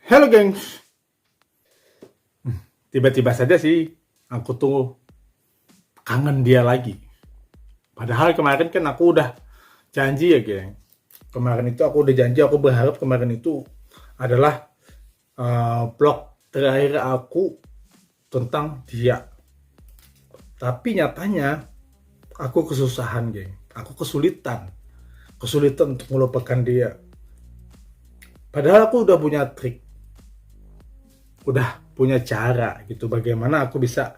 Halo gengs, tiba-tiba saja sih aku tuh kangen dia lagi. Padahal kemarin kan aku udah janji ya geng. Kemarin itu aku udah janji, aku berharap kemarin itu adalah vlog terakhir aku tentang dia. Tapi nyatanya aku kesusahan geng, aku kesulitan untuk melupakan dia. Padahal aku udah punya trik, udah punya cara gitu bagaimana aku bisa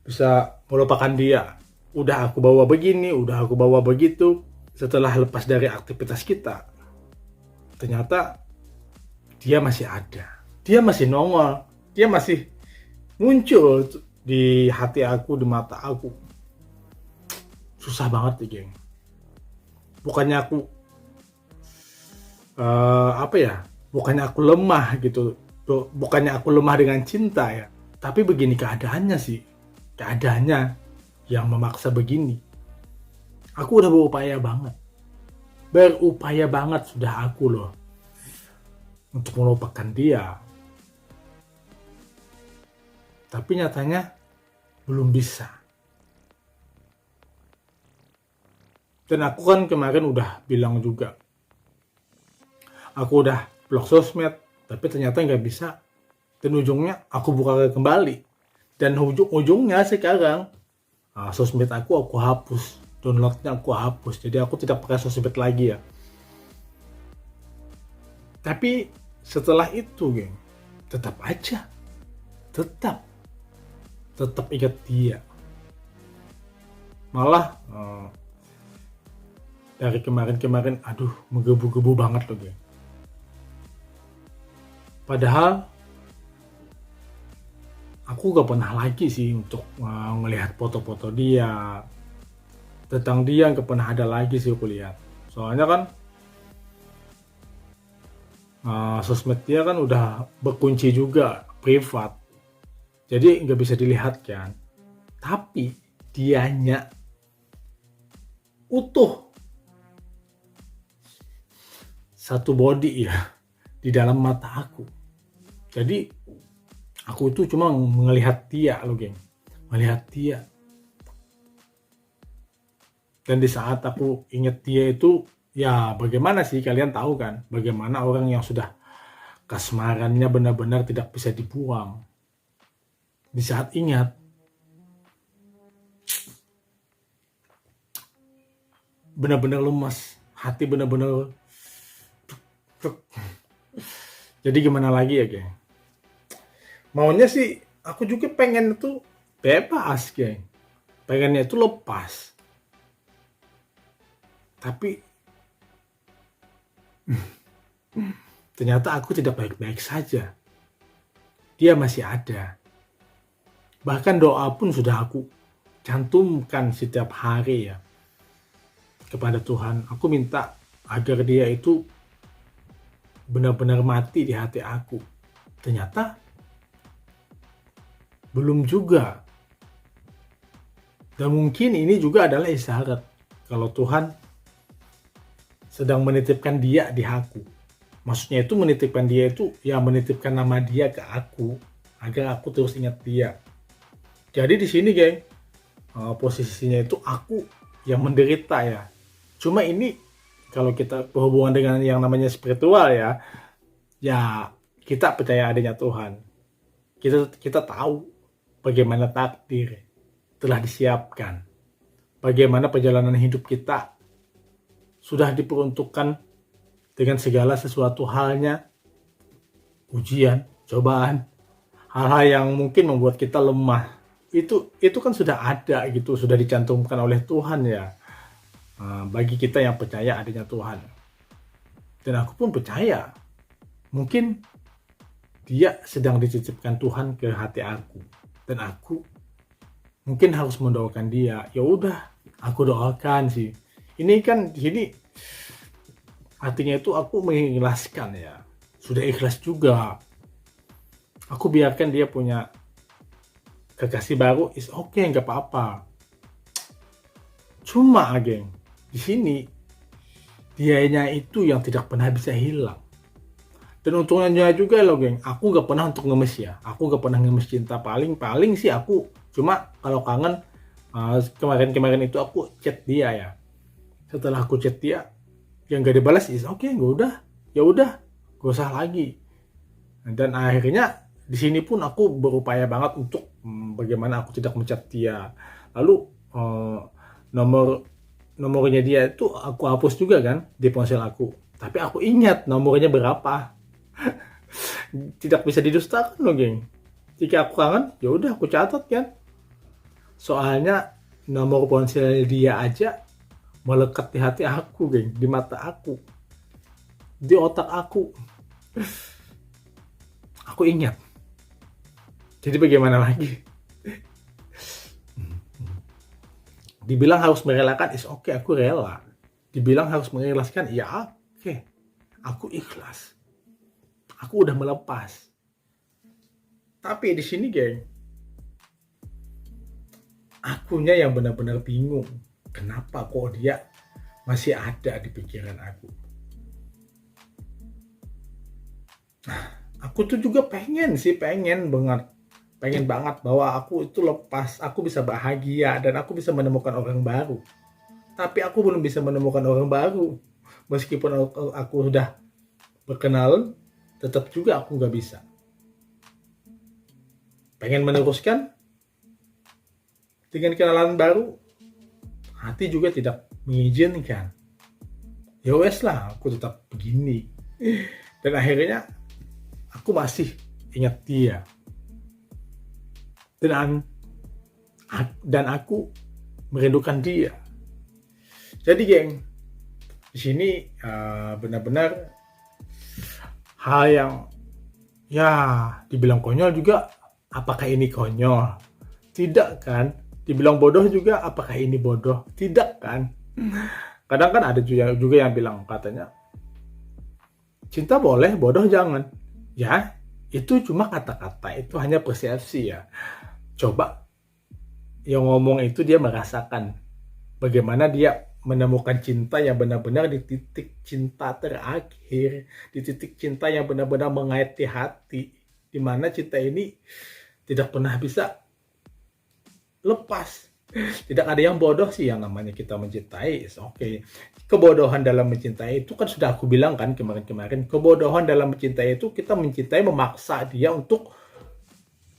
bisa melupakan dia. Udah aku bawa begini, udah aku bawa begitu. Setelah lepas dari aktivitas kita, ternyata dia masih ada. Dia masih nongol. Dia masih muncul di hati aku, di mata aku. Susah banget nih, geng. Bukannya aku apa ya? Bukannya aku lemah gitu. Bukannya aku lemah dengan cinta ya. Tapi begini keadaannya sih. Keadaannya yang memaksa begini. Aku udah berupaya banget sudah aku loh untuk melupakan dia, tapi nyatanya belum bisa. Dan aku kan kemarin udah bilang juga, aku udah blok sosmed, tapi ternyata nggak bisa. Dan ujungnya aku buka kembali, dan ujung-ujungnya sekarang sosmed aku hapus, downloadnya aku hapus, jadi aku tidak pakai sosmed lagi ya. Tapi setelah itu, geng, tetap aja, tetap ingat dia. Malah dari kemarin, aduh, menggebu-gebu banget loh, geng. Padahal aku gak pernah lagi sih untuk melihat foto-foto dia. Tentang dia gak pernah ada lagi sih aku lihat. Soalnya kan sosmed dia kan udah berkunci juga, privat. Jadi nggak bisa dilihat kan. Tapi dianya utuh, satu body ya, di dalam mata aku. Jadi aku itu cuma melihat dia loh, geng. Melihat dia. Dan di saat aku ingat dia itu, ya bagaimana sih, kalian tahu kan, bagaimana orang yang sudah kasmarannya benar-benar tidak bisa dibuang. Di saat ingat, benar-benar lemas, hati benar-benar. Jadi gimana lagi ya, geng? Maunya sih aku juga pengen itu bebas, geng. Pengennya itu lepas. Tapi ternyata aku tidak baik-baik saja. Dia masih ada. Bahkan doa pun sudah aku cantumkan setiap hari ya kepada Tuhan. Aku minta agar dia itu benar-benar mati di hati aku. Ternyata belum juga. Dan mungkin ini juga adalah isyarat kalau Tuhan sedang menitipkan dia di aku. Maksudnya itu menitipkan dia itu ya menitipkan nama dia ke aku agar aku terus ingat dia. Jadi di sini, geng, posisinya itu aku yang menderita ya. Cuma ini kalau kita berhubungan dengan yang namanya spiritual ya, ya kita percaya adanya Tuhan. Kita tahu bagaimana takdir telah disiapkan. Bagaimana perjalanan hidup kita sudah diperuntukkan dengan segala sesuatu halnya, ujian, cobaan, hal-hal yang mungkin membuat kita lemah. Itu kan sudah ada gitu, sudah dicantumkan oleh Tuhan ya. Bagi kita yang percaya adanya Tuhan. Dan aku pun percaya. Mungkin dia sedang dititipkan Tuhan ke hati aku. Dan aku mungkin harus mendoakan dia. Ya udah, aku doakan sih. Ini kan di sini artinya itu aku mengikhlaskan ya. Sudah ikhlas juga. Aku biarkan dia punya kekasih baru, is okay, nggak apa-apa. Cuma, geng, di sini dianya itu yang tidak pernah bisa hilang. Dan untungnya juga loh geng, aku gak pernah untuk ngemis ya, aku gak pernah ngemis cinta. Paling sih aku cuma kalau kangen, kemarin itu aku chat dia ya. Setelah aku chat dia, yang gak dibalas is oke, gak udah, ya udah, gak usah lagi. Dan akhirnya di sini pun aku berupaya banget untuk bagaimana aku tidak mencat dia. Lalu nomornya dia itu aku hapus juga kan di ponsel aku. Tapi aku ingat nomornya berapa. Tidak bisa didustakan loh geng. Jika aku kangen, ya udah aku catat kan. Soalnya nomor ponsel dia aja melekat di hati aku geng, di mata aku, di otak aku. Aku ingat. Jadi bagaimana lagi? Dibilang harus merelakan, is oke, aku rela. Dibilang harus mengikhlaskan, ya oke, aku ikhlas. Aku udah melepas. Tapi di sini geng, akunya yang benar-benar bingung. Kenapa kok dia masih ada di pikiran aku? Nah, aku tuh juga pengen banget bahwa aku itu lepas, aku bisa bahagia dan aku bisa menemukan orang baru. Tapi aku belum bisa menemukan orang baru. Meskipun aku sudah berkenalan, tetap juga aku nggak bisa. Pengen meneruskan dengan kenalan baru, hati juga tidak mengizinkan. Ya wes lah, aku tetap begini. Dan akhirnya aku masih ingat dia. Dan aku merindukan dia. Jadi geng, di sini benar-benar hal yang ya dibilang konyol juga. Apakah ini konyol? Tidak kan? Dibilang bodoh juga, apakah ini bodoh? Tidak kan? Kadang kan ada juga yang bilang katanya, cinta boleh, bodoh jangan. Ya, itu cuma kata-kata, itu hanya persepsi ya. Coba yang ngomong itu dia merasakan bagaimana dia menemukan cinta yang benar-benar di titik cinta terakhir, di titik cinta yang benar-benar mengayati hati, di mana cinta ini tidak pernah bisa lepas. Tidak ada yang bodoh sih yang namanya kita mencintai. Oke. Kebodohan dalam mencintai itu kan sudah aku bilang kan kemarin-kemarin. Kebodohan dalam mencintai itu kita mencintai memaksa dia untuk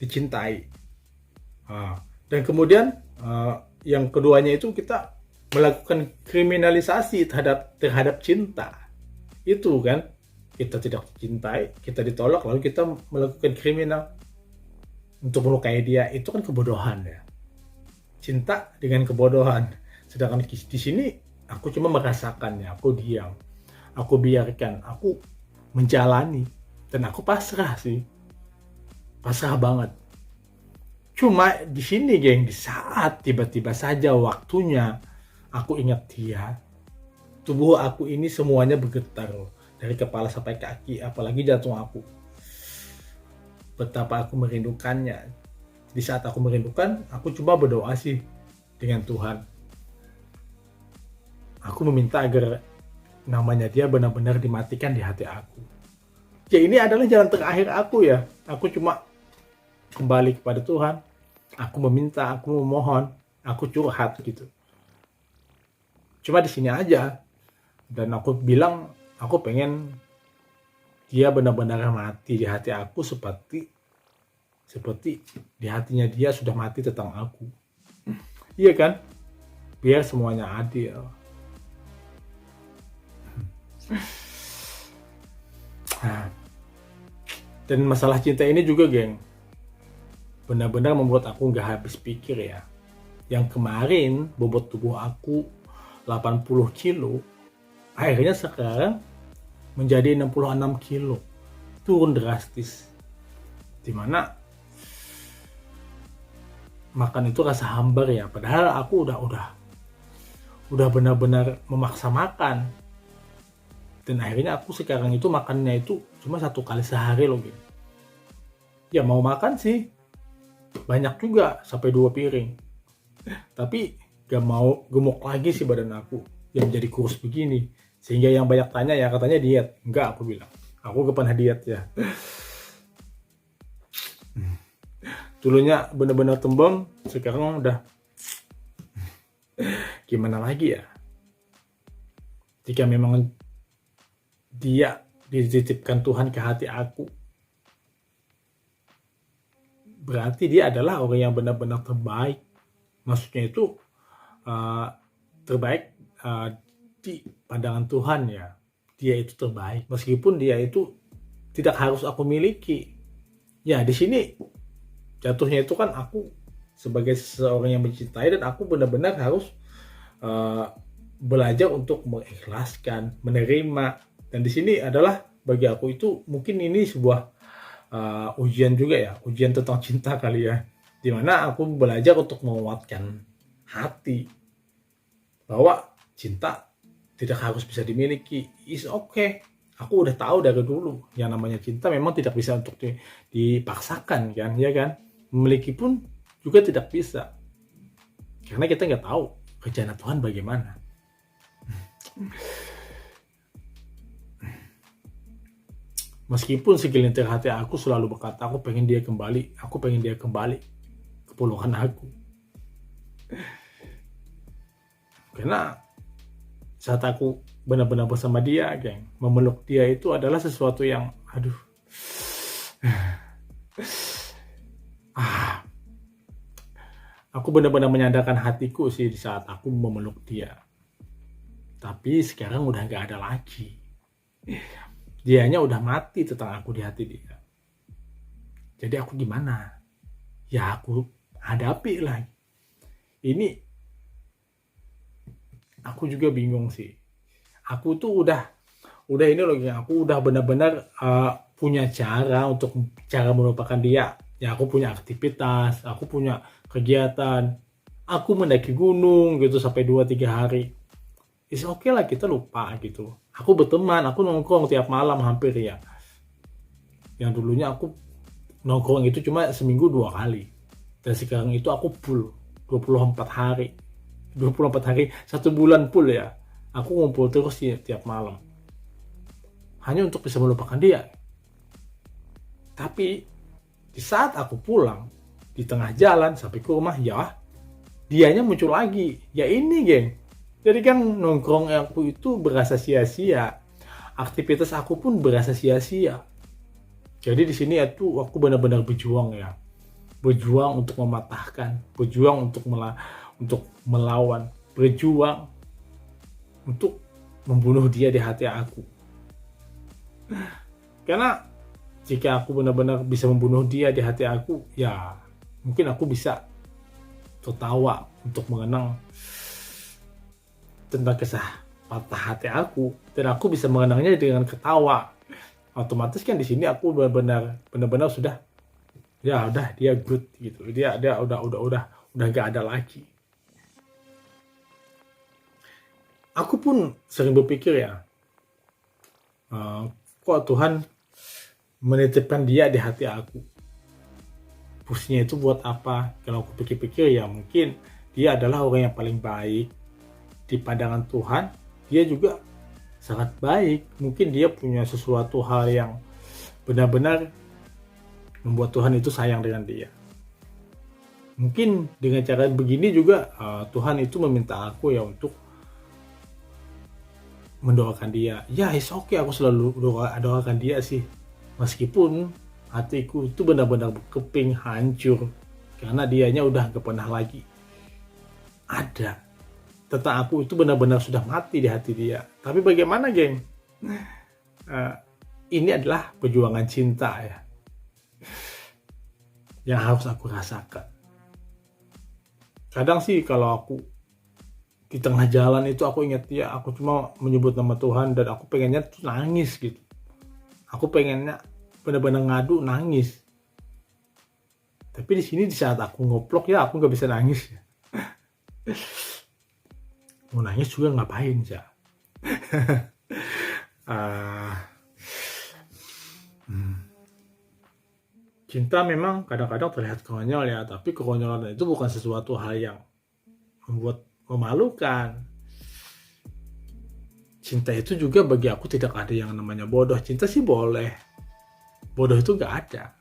dicintai. Dan kemudian yang keduanya itu kita melakukan kriminalisasi terhadap cinta. Itu kan kita tidak dicintai, kita ditolak, lalu kita melakukan kriminal untuk melukai dia. Itu kan kebodohan ya. Cinta dengan kebodohan. Sedangkan di sini aku cuma merasakannya, aku diam, aku biarkan, aku menjalani, dan aku pasrah sih, pasrah banget. Cuma di sini geng, di saat tiba-tiba saja waktunya aku ingat dia, tubuh aku ini semuanya bergetar loh, dari kepala sampai kaki, apalagi jantung aku. Betapa aku merindukannya. Di saat aku merindukan, aku coba berdoa sih dengan Tuhan. Aku meminta agar namanya dia benar-benar dimatikan di hati aku. Ya ini adalah jalan terakhir aku ya. Aku cuma kembali kepada Tuhan. Aku meminta, aku memohon, aku curhat gitu. Cuma di sini aja. Dan aku bilang, aku pengen dia benar-benar mati di hati aku seperti di hatinya dia sudah mati tentang aku. Iya kan? Biar semuanya adil. Nah, dan masalah cinta ini juga geng, benar-benar membuat aku gak habis pikir ya. Yang kemarin bobot tubuh aku 80 kilo, akhirnya sekarang menjadi 66 kilo. Turun drastis. Dimana makan itu rasa hambar ya, padahal aku udah benar-benar memaksa makan. Dan akhirnya aku sekarang itu makannya itu cuma 1 kali sehari loh gitu. Ya mau makan sih banyak juga sampai 2 piring, tapi gak mau, gemuk lagi sih badan aku yang jadi kurus begini. Sehingga yang banyak tanya ya katanya diet. Enggak, aku bilang Aku ke pernah diet ya. Dulunya benar-benar tembem, sekarang udah gimana lagi ya? Jika memang dia dititipkan Tuhan ke hati aku, berarti dia adalah orang yang benar-benar terbaik. Maksudnya itu terbaik di pandangan Tuhan ya. Dia itu terbaik, meskipun dia itu tidak harus aku miliki. Ya di sini jatuhnya itu kan aku sebagai seseorang yang mencintai, dan aku benar-benar harus belajar untuk mengikhlaskan, menerima. Dan di sini adalah bagi aku itu mungkin ini sebuah ujian juga ya, ujian tentang cinta kali ya, dimana aku belajar untuk menguatkan hati bahwa cinta tidak harus bisa dimiliki. Is okay. Aku udah tahu dari dulu yang namanya cinta memang tidak bisa untuk dipaksakan kan, ya kan? Memiliki pun juga tidak bisa, karena kita nggak tahu rencana Tuhan bagaimana. Meskipun segelintir hati aku selalu berkata, aku pengen dia kembali ke puluhan aku. Karena saat aku benar-benar bersama dia, geng, memeluk dia itu adalah sesuatu yang, aku benar-benar menyandarkan hatiku sih di saat aku memeluk dia. Tapi sekarang udah gak ada lagi. Dianya udah mati tentang aku di hati dia. Jadi aku gimana? Ya aku hadapi lah. Ini aku juga bingung sih. Aku tuh udah ini loh, aku udah benar-benar punya cara untuk melupakan dia. Ya aku punya aktivitas, aku punya kegiatan. Aku mendaki gunung gitu sampai 2-3 hari. Is okay lah kita lupa gitu. Aku berteman, aku nongkrong tiap malam hampir ya. Yang dulunya aku nongkrong itu cuma seminggu 2 kali. Dan sekarang itu aku full 24 hari. 24 hari, 1 bulan full ya. Aku ngumpul terus ya tiap malam. Hanya untuk bisa melupakan dia. Tapi di saat aku pulang, di tengah jalan sampai ke rumah, ya dianya muncul lagi. Ya ini geng. Jadi kan nongkrong aku itu berasa sia-sia. Aktivitas aku pun berasa sia-sia. Jadi di sini aku benar-benar berjuang ya. Berjuang untuk mematahkan, berjuang untuk melawan, berjuang untuk membunuh dia di hati aku. Karena jika aku benar-benar bisa membunuh dia di hati aku, ya mungkin aku bisa tertawa untuk mengenang tentang kisah patah hati aku, dan aku bisa mengenangnya dengan ketawa. Otomatis kan di sini aku benar-benar sudah, ya udah dia good gitu, dia udah gak ada lagi. Aku pun sering berpikir ya, kok Tuhan menitipkan dia di hati aku. Fungsinya itu buat apa? Kalau aku pikir-pikir ya mungkin dia adalah orang yang paling baik di pandangan Tuhan. Dia juga sangat baik. Mungkin dia punya sesuatu hal yang benar-benar membuat Tuhan itu sayang dengan dia. Mungkin dengan cara begini juga Tuhan itu meminta aku ya untuk mendoakan dia. Ya it's okay, aku selalu doakan dia sih. Meskipun hatiku itu benar-benar berkeping hancur karena dianya udah gak pernah lagi ada. Tentang aku itu benar-benar sudah mati di hati dia. Tapi bagaimana geng? Ini adalah perjuangan cinta ya, yang harus aku rasakan. Kadang sih kalau aku di tengah jalan itu aku ingat dia, aku cuma menyebut nama Tuhan dan aku pengennya tuh nangis gitu. Aku pengennya benar-benar ngadu nangis. Tapi di sini di saat aku ngoplok ya aku nggak bisa nangis ya. Mau nangis juga ngapain ya? Cinta memang kadang-kadang terlihat konyol ya, tapi kekonyolan itu bukan sesuatu hal yang membuat memalukan. cinta itu juga bagi aku tidak ada yang namanya bodoh. Cinta sih boleh, bodoh itu gak ada.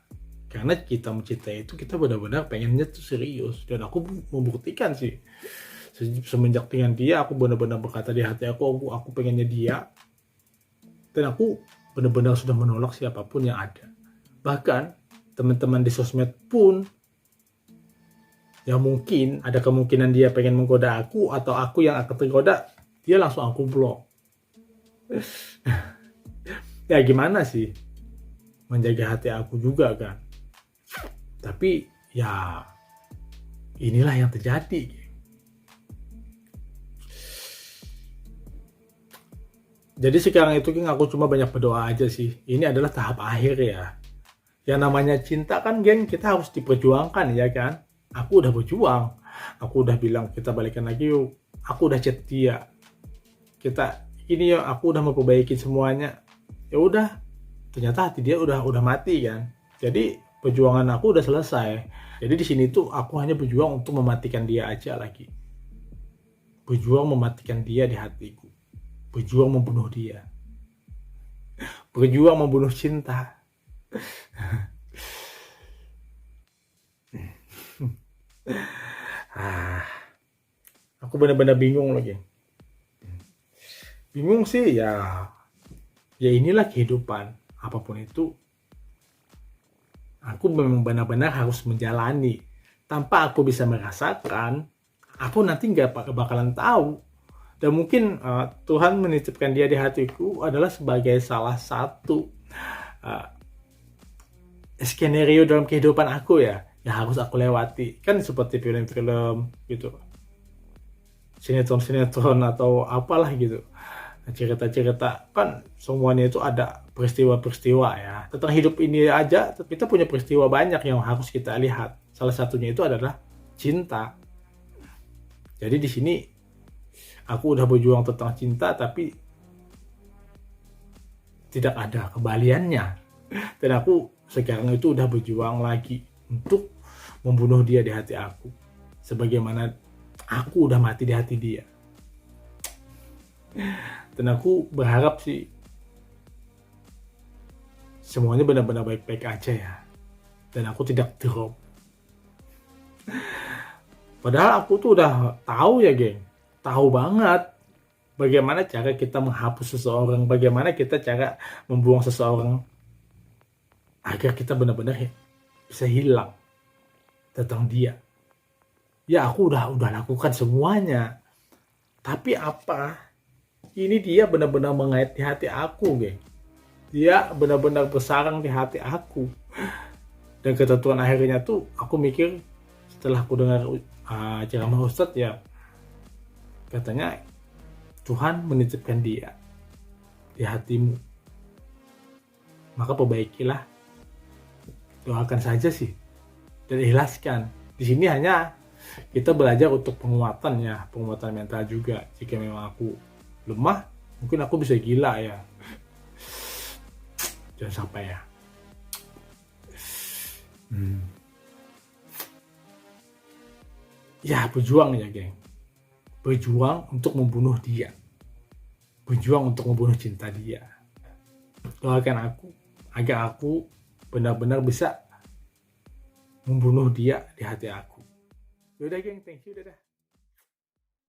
Karena kita mencintai itu kita benar-benar pengennya tuh serius. Dan aku membuktikan sih, semenjak dengan dia aku benar-benar berkata di hati aku pengennya dia. Dan aku benar-benar sudah menolak siapapun yang ada. Bahkan teman-teman di sosmed pun, ya mungkin ada kemungkinan dia pengen menggoda aku atau aku yang akan tergoda, dia langsung aku blok. Ya gimana sih, menjaga hati aku juga kan. Tapi ya inilah yang terjadi. Jadi sekarang itu kan aku cuma banyak berdoa aja sih. Ini adalah tahap akhir ya. Yang namanya cinta kan geng, kita harus diperjuangkan ya kan. Aku udah berjuang. Aku udah bilang kita balikan lagi yuk. Aku udah chat dia. Kita ini ya, aku udah memperbaiki semuanya. Ya udah, ternyata hati dia udah mati kan. Jadi perjuangan aku udah selesai. Jadi di sini tuh aku hanya berjuang untuk mematikan dia aja lagi. Berjuang mematikan dia di hatiku. Berjuang membunuh dia. Berjuang membunuh cinta. Aku benar-benar bingung lagi. Bingung sih ya inilah kehidupan. Apapun itu, aku memang benar-benar harus menjalani. Tanpa aku bisa merasakan, aku nanti nggak bakalan tahu. Dan mungkin Tuhan menitipkan dia di hatiku adalah sebagai salah satu skenario dalam kehidupan aku ya, yang harus aku lewati. Kan seperti film-film gitu, sinetron atau apalah gitu, cerita-cerita kan semuanya itu ada peristiwa-peristiwa ya. Tentang hidup ini aja kita punya peristiwa banyak yang harus kita lihat. Salah satunya itu adalah cinta. Jadi di sini aku udah berjuang tentang cinta tapi tidak ada kembaliannya. Dan aku sekarang itu udah berjuang lagi untuk membunuh dia di hati aku. Sebagaimana aku udah mati di hati dia. Dan aku berharap sih semuanya benar-benar baik-baik aja ya. Dan aku tidak drop. Padahal aku tuh udah tahu ya geng. Tahu banget bagaimana cara kita menghapus seseorang. Bagaimana kita cara membuang seseorang. Agar kita benar-benar bisa hilang tentang dia. Ya aku udah lakukan semuanya. Tapi apa? Ini dia benar-benar mengait di hati aku, geng. Dia benar-benar bersarang di hati aku. Dan ketentuan akhirnya tuh aku mikir setelah aku dengar ceramah Ustadz ya, katanya Tuhan menitipkan dia di hatimu. Maka perbaikilah. Doakan saja sih. Dan ikhlaskan. Di sini hanya kita belajar untuk penguatan ya, penguatan mental juga. Jika memang aku lemah, mungkin aku bisa gila ya. Jangan sampai ya. Ya berjuang ya geng. Berjuang untuk membunuh dia. Berjuang untuk membunuh cinta dia. Doakan aku agar aku benar-benar bisa membunuh dia di hati aku. Yaudah geng, thank you, dadah.